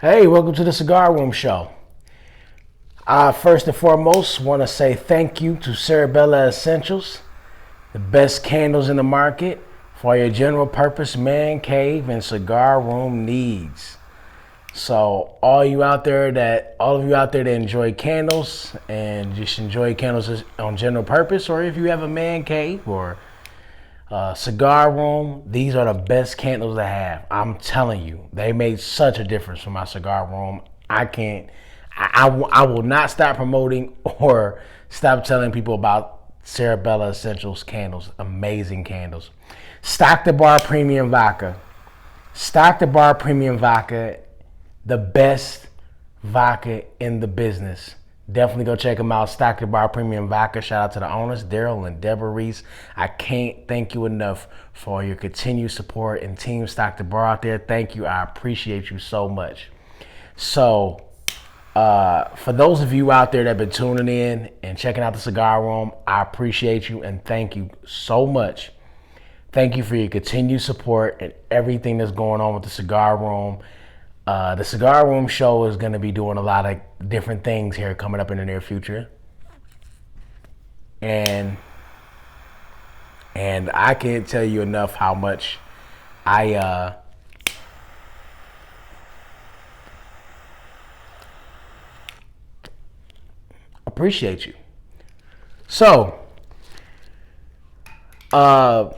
Hey, welcome to the Cigar Room Show. First and foremost, want to say thank you to Cerebella Essentials, the best candles in the market for your general purpose man cave and cigar room needs. So all of you out there that enjoy candles and just enjoy candles on general purpose, or if you have a man cave or cigar room, these are the best candles to have. I'm telling you, they made such a difference for my cigar room. I will not stop promoting or stop telling people about Cerebella Essentials candles. Amazing candles. Stock the Bar Premium Vodka. Stock the Bar Premium Vodka, the best vodka in the business. Definitely go check them out. Stock the Bar Premium Vodka. Shout out to the owners, Daryl and Deborah Reese. I can't thank you enough for your continued support, and Team Stock the Bar out there. Thank you. I appreciate you so much. So, for those of you out there that have been tuning in and checking out the cigar room, I appreciate you and thank you so much. Thank you for your continued support and everything that's going on with the cigar room. The Cigar Room Show is going to be doing a lot of different things here coming up in the near future. And I can't tell you enough how much I appreciate you. So, I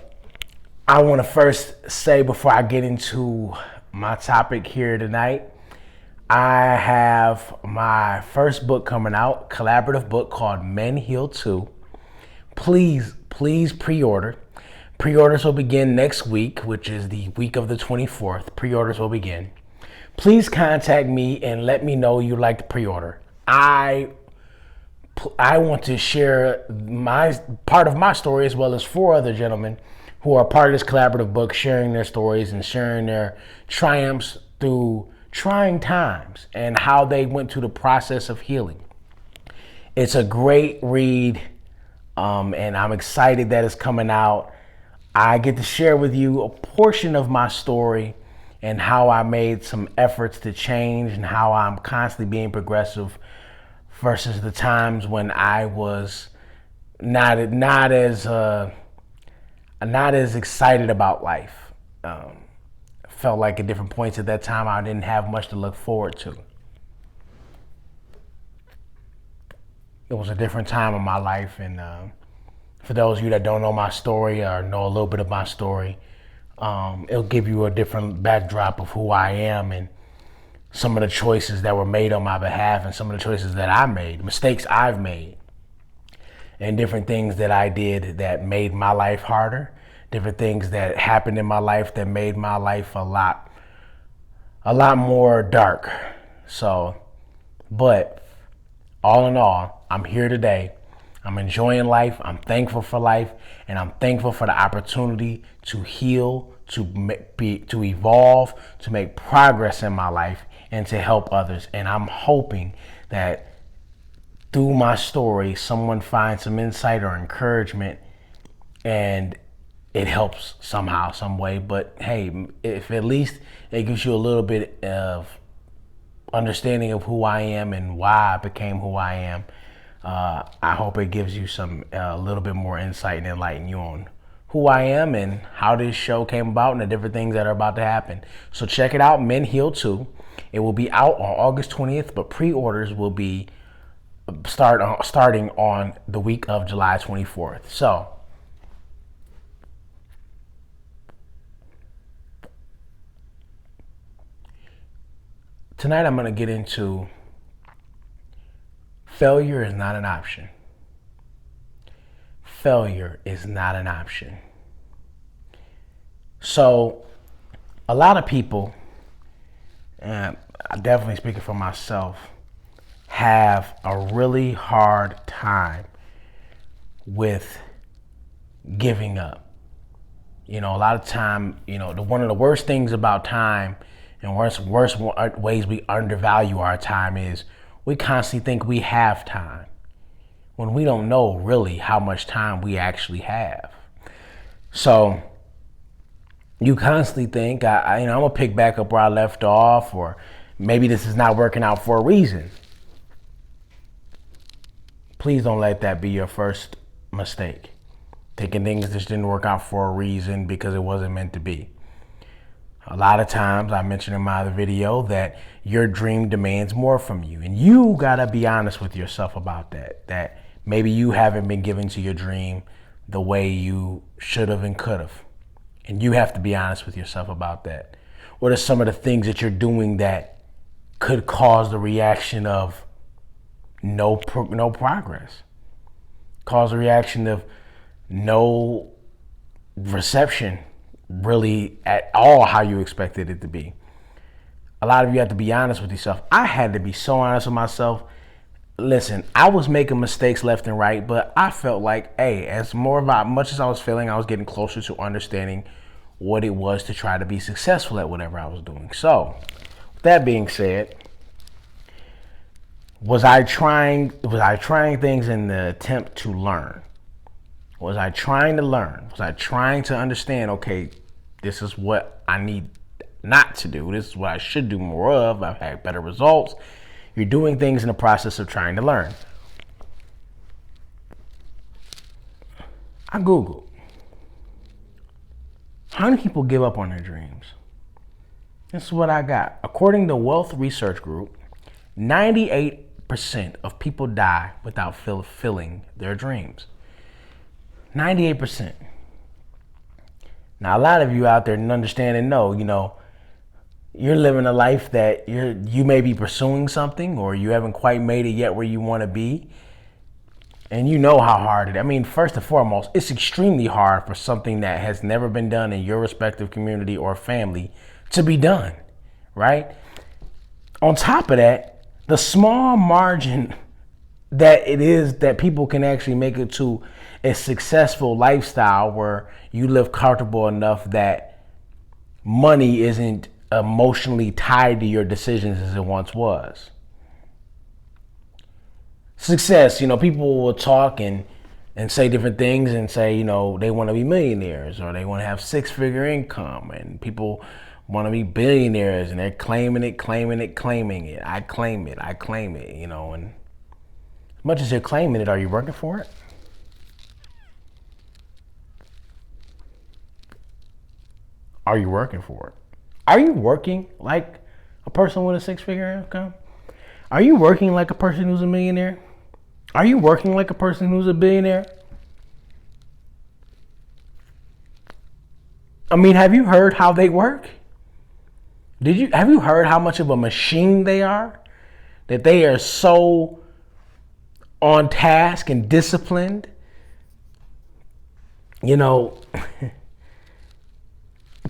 want to first say before I get into my topic here tonight, I have my first book coming out, collaborative book called Men Heal Too. Please pre-order. Pre-orders will begin next week, which is the week of the 24th. Pre-orders will begin. Please contact me and let me know you like the pre-order. I want to share my part of my story as well as 4 other gentlemen who are part of this collaborative book, sharing their stories and sharing their triumphs through trying times and how they went through the process of healing. It's a great read, and I'm excited that it's coming out. I get to share with you a portion of my story and how I made some efforts to change and how I'm constantly being progressive versus the times when I was not as excited about life. Felt like at different points at that time I didn't have much to look forward to. It was a different time in my life, and for those of you that don't know my story or know a little bit of my story, it'll give you a different backdrop of who I am and some of the choices that were made on my behalf and some of the choices that I made, mistakes I've made, and different things that I did that made my life harder, different things that happened in my life that made my life a lot more dark. So, but all in all, I'm here today. I'm enjoying life. I'm thankful for life, and I'm thankful for the opportunity to heal, to evolve, to make progress in my life, and to help others. And I'm hoping that through my story, someone finds some insight or encouragement, and it helps somehow, some way. But hey, if at least it gives you a little bit of understanding of who I am and why I became who I am, I hope it gives you some a little bit more insight and enlighten you on who I am and how this show came about and the different things that are about to happen. So check it out, Men Heal Too. It will be out on August 20th, but pre-orders will be starting on the week of July 24th. So, tonight I'm going to get into failure is not an option. Failure is not an option. So, a lot of people, and I'm definitely speaking for myself, have a really hard time with giving up. You know, a lot of time, one of the worst things about time and worst ways we undervalue our time is we constantly think we have time when we don't know really how much time we actually have. So you constantly think, I'm gonna pick back up where I left off, or Maybe this is not working out for a reason. Please don't let that be your first mistake. Thinking things just didn't work out for a reason because it wasn't meant to be. A lot of times, I mentioned in my other video that your dream demands more from you. And you gotta be honest with yourself about that. That maybe you haven't been given to your dream the way you should have and could have. And you have to be honest with yourself about that. What are some of the things that you're doing that could cause the reaction of no progress? Cause a reaction of no reception really at all how you expected it to be. A lot of you have to be honest with yourself. I had to be so honest with myself. Listen, I was making mistakes left and right, but I felt like, hey, much as I was failing, I was getting closer to understanding what it was to try to be successful at whatever I was doing. So, with that being said, was I trying things in the attempt to learn? Was I trying to learn? Was I trying to understand, okay, this is what I need not to do. This is what I should do more of. I've had better results. You're doing things in the process of trying to learn. I Googled, how many people give up on their dreams? This is what I got. According to Wealth Research Group, 98% of people die without fulfilling their dreams. 98%. Now, a lot of you out there understand and know, you're living a life that you may be pursuing something or you haven't quite made it yet where you want to be. And you know how hard it is. I mean, first and foremost, it's extremely hard for something that has never been done in your respective community or family to be done, right? On top of that, the small margin that it is that people can actually make it to a successful lifestyle where you live comfortable enough that money isn't emotionally tied to your decisions as it once was. Success, people will talk and say different things and say, they want to be millionaires or they want to have 6-figure income, and people want to be billionaires and they're claiming it. I claim it, and as much as you're claiming it, are you working for it? Are you working for it? Are you working like a person with a 6-figure income? Are you working like a person who's a millionaire? Are you working like a person who's a billionaire? I mean, have you heard how they work? Have you heard how much of a machine they are? That they are so on task and disciplined?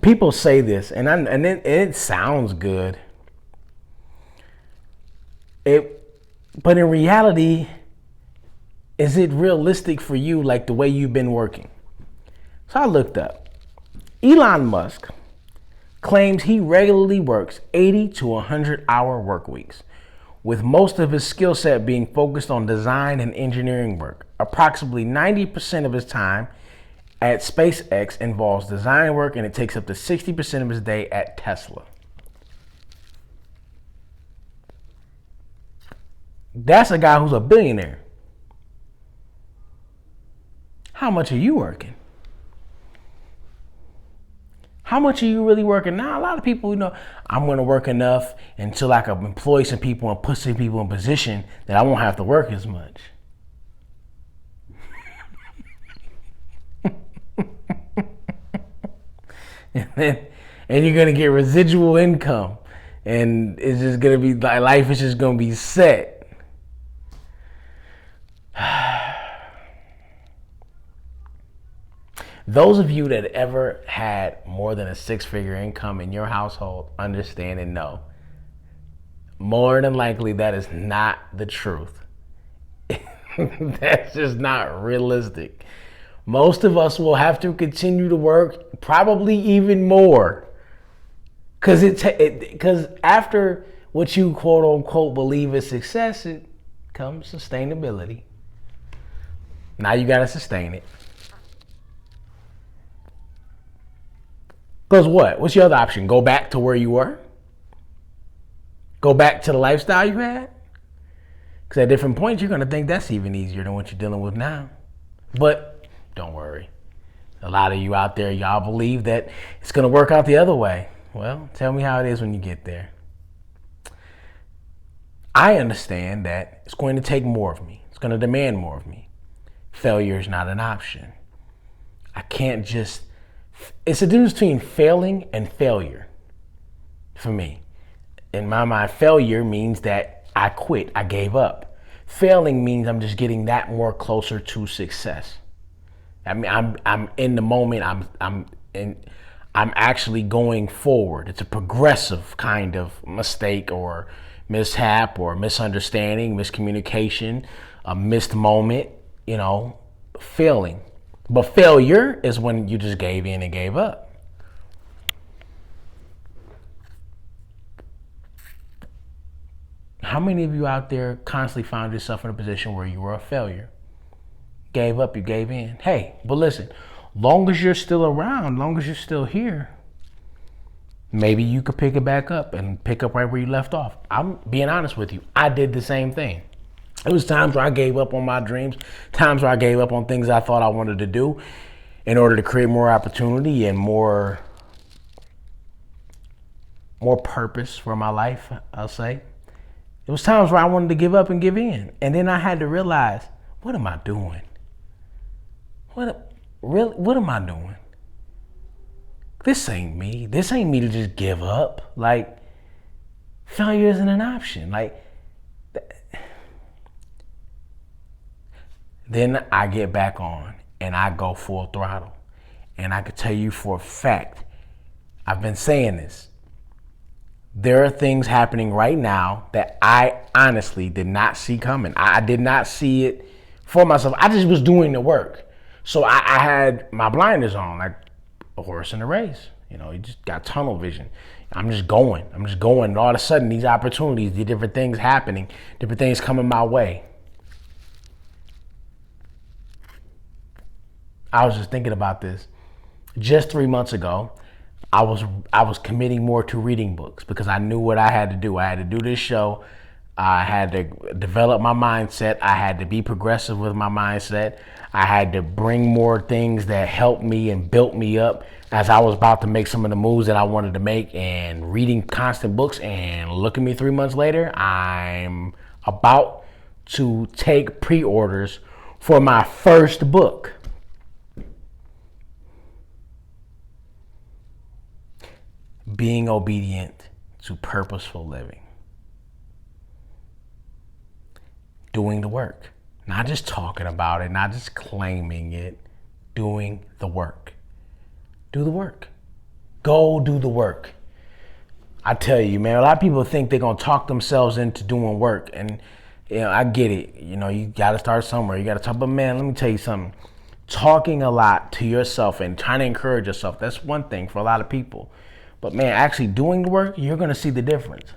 People say this, and it sounds good. But in reality, is it realistic for you like the way you've been working? So I looked up. Elon Musk claims he regularly works 80 to 100-hour work weeks, with most of his skill set being focused on design and engineering work. Approximately 90% of his time at SpaceX involves design work, and it takes up to 60% of his day at Tesla. That's a guy who's a billionaire. How much are you working? How much are you really working? Now, a lot of people, I'm going to work enough until I can employ some people and put some people in position that I won't have to work as much. And you're going to get residual income. And it's just going to be, life is just going to be set. Those of you that ever had more than a 6-figure income in your household understand and know. More than likely, that is not the truth. That's just not realistic. Most of us will have to continue to work, probably even more. Because after what you quote unquote believe is success, it comes sustainability. Now you got to sustain it. Because what? What's your other option? Go back to where you were? Go back to the lifestyle you had? Because at different points, you're going to think that's even easier than what you're dealing with now. But don't worry. A lot of you out there, y'all believe that it's going to work out the other way. Well, tell me how it is when you get there. I understand that it's going to take more of me. It's going to demand more of me. Failure is not an option. I can't just... It's a difference between failing and failure for me. In my mind, failure means that I quit, I gave up. Failing means I'm just getting that more closer to success. I mean, I'm in the moment. I'm actually going forward. It's a progressive kind of mistake or mishap or misunderstanding, miscommunication, a missed moment, failing. But failure is when you just gave in and gave up. How many of you out there constantly found yourself in a position where you were a failure? Gave up, you gave in. Hey, but listen, long as you're still around, long as you're still here, maybe you could pick it back up and pick up right where you left off. I'm being honest with you. I did the same thing. It was times where I gave up on my dreams, times where I gave up on things I thought I wanted to do in order to create more opportunity and more purpose for my life, I'll say. It was times where I wanted to give up and give in. And then I had to realize, what am I doing? What am I doing? This ain't me. This ain't me to just give up. Like, failure isn't an option. Then I get back on and I go full throttle. And I can tell you for a fact, I've been saying this. There are things happening right now that I honestly did not see coming. I did not see it for myself. I just was doing the work. So I had my blinders on, like a horse in a race. You just got tunnel vision. I'm just going. And all of a sudden, these opportunities, the different things happening, different things coming my way. I was just thinking about this. Just 3 months ago, I was committing more to reading books because I knew what I had to do. I had to do this show. I had to develop my mindset. I had to be progressive with my mindset. I had to bring more things that helped me and built me up as I was about to make some of the moves that I wanted to make, and reading constant books. And look at me 3 months later, I'm about to take pre-orders for my first book. Being obedient to purposeful living. Doing the work. Not just talking about it, not just claiming it. Doing the work. Do the work. Go do the work. I tell you, man, a lot of people think they're going to talk themselves into doing work. And, I get it. You got to start somewhere. You got to talk. But, man, let me tell you something. Talking a lot to yourself and trying to encourage yourself, that's one thing for a lot of people. But, man, actually doing the work, you're going to see the difference.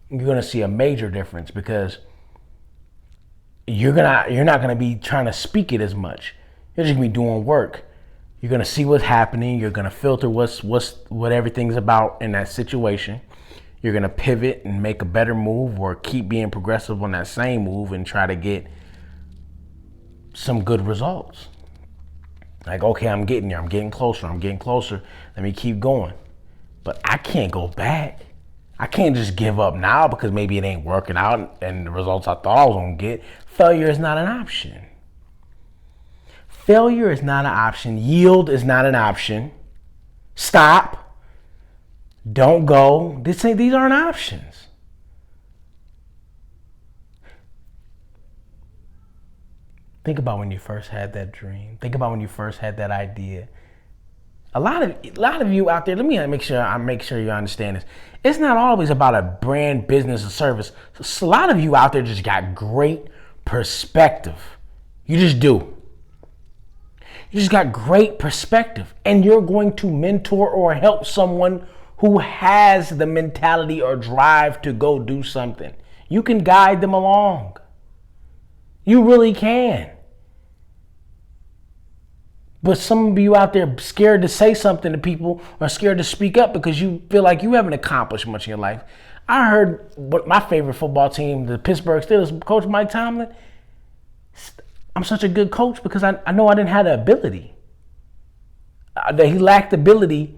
You're going to see a major difference because you're not going to be trying to speak it as much. You're just going to be doing work. You're going to see what's happening. You're going to filter what everything's about in that situation. You're going to pivot and make a better move or keep being progressive on that same move and try to get some good results. Like, okay, I'm getting there. I'm getting closer. Let me keep going. But I can't go back. I can't just give up now because maybe it ain't working out and the results I thought I was going to get. Failure is not an option. Failure is not an option. Yield is not an option. Stop. Don't go. These aren't options. Think about when you first had that dream. Think about when you first had that idea. A lot of you out there, let me make sure you understand this. It's not always about a brand, business, or service. So a lot of you out there just got great perspective. You just do. You just got great perspective. And you're going to mentor or help someone who has the mentality or drive to go do something. You can guide them along. You really can. But some of you out there scared to say something to people or scared to speak up because you feel like you haven't accomplished much in your life. I heard what my favorite football team, the Pittsburgh Steelers, Coach Mike Tomlin, I'm such a good coach because I know I didn't have the ability. That he lacked ability,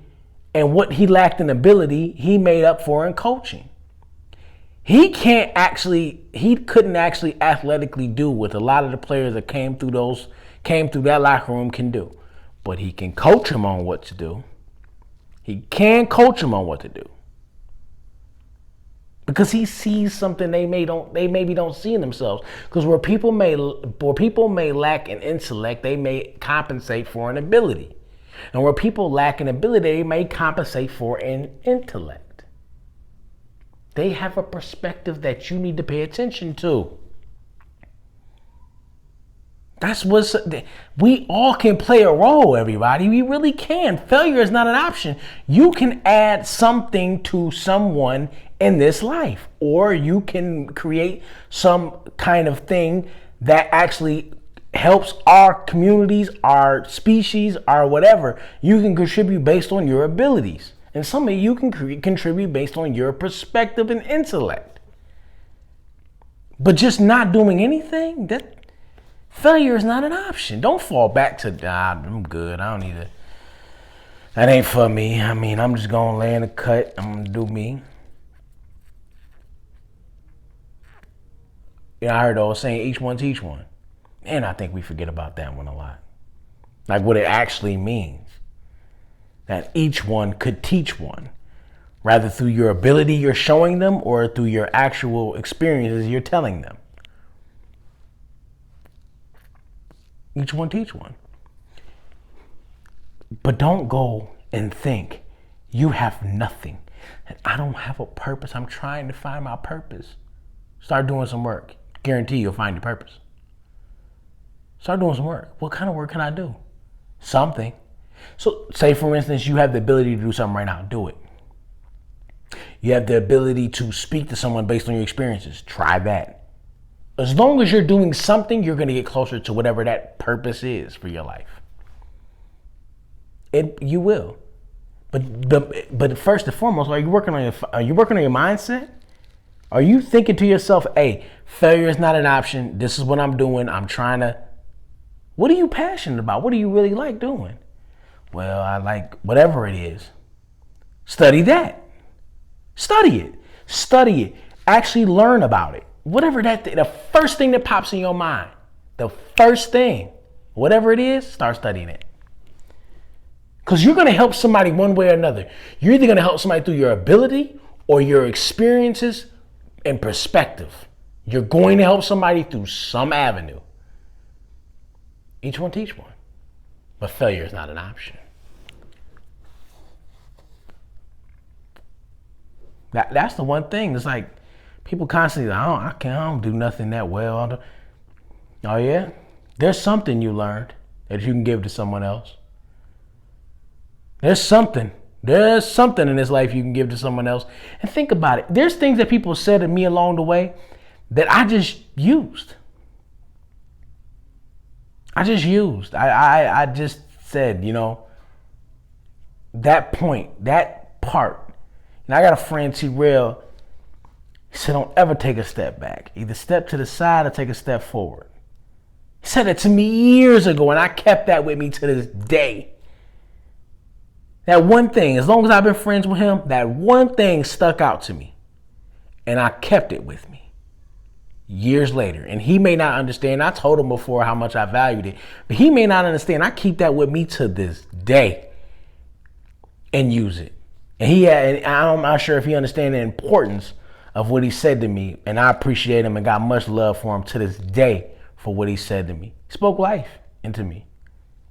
and what he lacked in ability, he made up for in coaching. He couldn't actually athletically do what a lot of the players that came through that locker room can do. But he can coach them on what to do. He can coach them on what to do. Because he sees something they maybe don't see in themselves. Because where people may lack an intellect, they may compensate for an ability. And where people lack an ability, they may compensate for an intellect. They have a perspective that you need to pay attention to. We all can play a role, everybody. We really can. Failure is not an option. You can add something to someone in this life, or you can create some kind of thing that actually helps our communities, our species, our whatever. You can contribute based on your abilities. And some of you can contribute based on your perspective and intellect. But just not doing anything, failure is not an option. Don't fall back to, I'm good. I don't need it. That ain't for me. I mean, I'm just going to lay in the cut. I'm going to do me. I heard the old saying, each one teach one. And I think we forget about that one a lot. Like what it actually means. That each one could teach one. Rather through your ability you're showing them or through your actual experiences you're telling them. Each one teach one. But don't go and think you have nothing. And I don't have a purpose. I'm trying to find my purpose. Start doing some work. Guarantee you'll find your purpose. Start doing some work. What kind of work can I do? Something. So say, for instance, you have the ability to do something right now. Do it. You have the ability to speak to someone based on your experiences. Try that. As long as you're doing something, you're going to get closer to whatever that purpose is for your life. You will. But first and foremost, are you working on your mindset? Are you thinking to yourself, hey, failure is not an option. This is what I'm doing. I'm trying to. What are you passionate about? What do you really like doing? Well, I like whatever it is. Study that. Study it. Study it. Actually learn about it. Whatever the first thing that pops in your mind, the first thing, whatever it is, start studying it. Because you're going to help somebody one way or another. You're either going to help somebody through your ability or your experiences and perspective. You're going to help somebody through some avenue. Each one teach one. But failure is not an option. That's the one thing. It's like people constantly, I don't do nothing that well. Oh yeah? There's something you learned that you can give to someone else. There's something in this life you can give to someone else. And think about it. There's things that people said to me along the way that I just used. I just said, that point, that part. And I got a friend, T-Rail, he said, don't ever take a step back. Either step to the side or take a step forward. He said that to me years ago, and I kept that with me to this day. That one thing, as long as I've been friends with him, that one thing stuck out to me. And I kept it with me years later. And he may not understand. I told him before how much I valued it. But he may not understand. I keep that with me to this day and use it. And I'm not sure if he understands the importance of what he said to me. And I appreciate him and got much love for him to this day for what he said to me. He spoke life into me.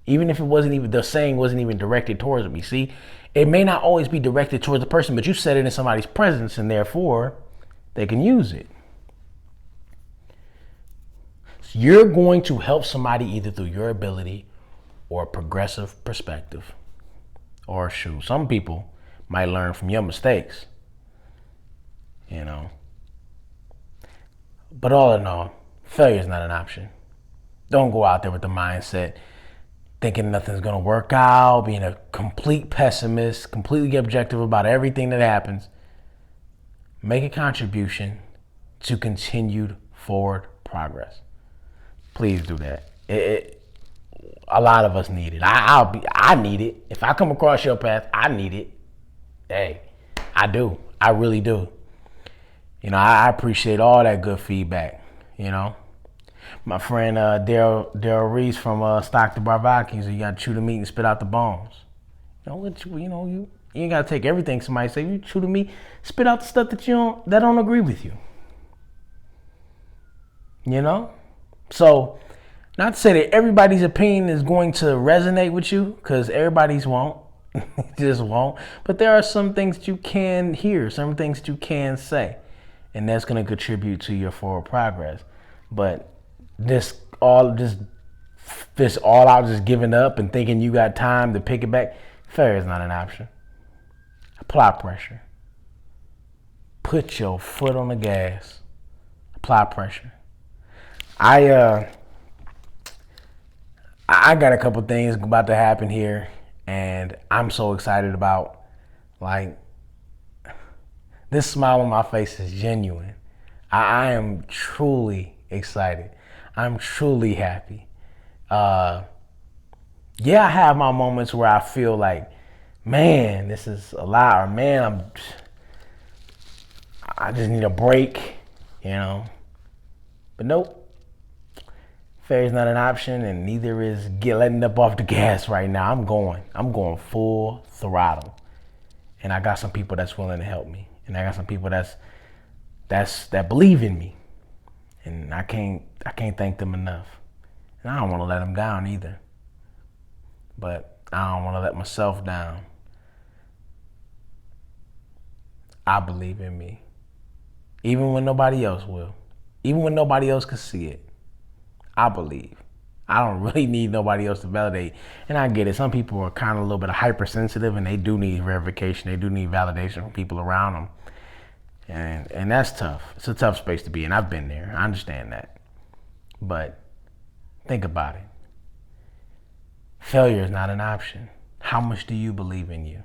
Even if the saying wasn't even directed towards me. See, it may not always be directed towards the person, but you said it in somebody's presence and therefore they can use it. So you're going to help somebody either through your ability or a progressive perspective. Or some people might learn from your mistakes. But all in all, failure is not an option. Don't go out there with the mindset, thinking nothing's going to work out, being a complete pessimist, completely objective about everything that happens. Make a contribution to continued forward progress. Please do that. A lot of us need it. I need it. If I come across your path, I need it. Hey, I do. I really do. I appreciate all that good feedback. My friend Daryl Reese from Stockton Barbecue, you got to chew the meat and spit out the bones. You ain't got to take everything somebody say. You chew the meat, spit out the stuff that don't agree with you. So, not to say that everybody's opinion is going to resonate with you, because everybody's won't. Just won't. But there are some things that you can hear, some things that you can say, and that's going to contribute to your forward progress. But this all out just giving up and thinking you got time to pick it back, failure is not an option. Apply pressure. Put your foot on the gas. Apply pressure. I got a couple things about to happen here, and I'm so excited about. This smile on my face is genuine. I am truly excited. I'm truly happy. I have my moments where I feel like, man, this is a lot, or man, I just need a break, But nope. Failure's not an option, and neither is letting up off the gas right now. I'm going full throttle, and I got some people that's willing to help me, and I got some people that believe in me, and I can't thank them enough. And I don't want to let them down either, but I don't want to let myself down. I believe in me, even when nobody else will, even when nobody else can see it. I believe. I don't really need nobody else to validate. And I get it. Some people are kind of a little bit hypersensitive, and they do need verification. They do need validation from people around them. And that's tough. It's a tough space to be in. I've been there. I understand that. But think about it. Failure is not an option. How much do you believe in you?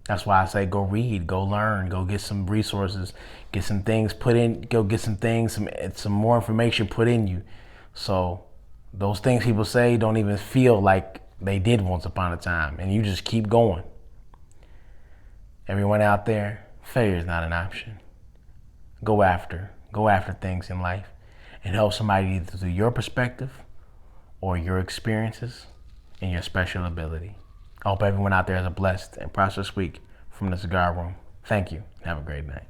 That's why I say go read, go learn, go get some resources, get some things put in, go get some things, some more information put in you. So those things people say don't even feel like they did once upon a time, and you just keep going. Everyone out there, failure is not an option. Go after things in life and help somebody either through your perspective or your experiences and your special ability. I hope everyone out there has a blessed and prosperous week from the Cigar Room. Thank you. Have a great night.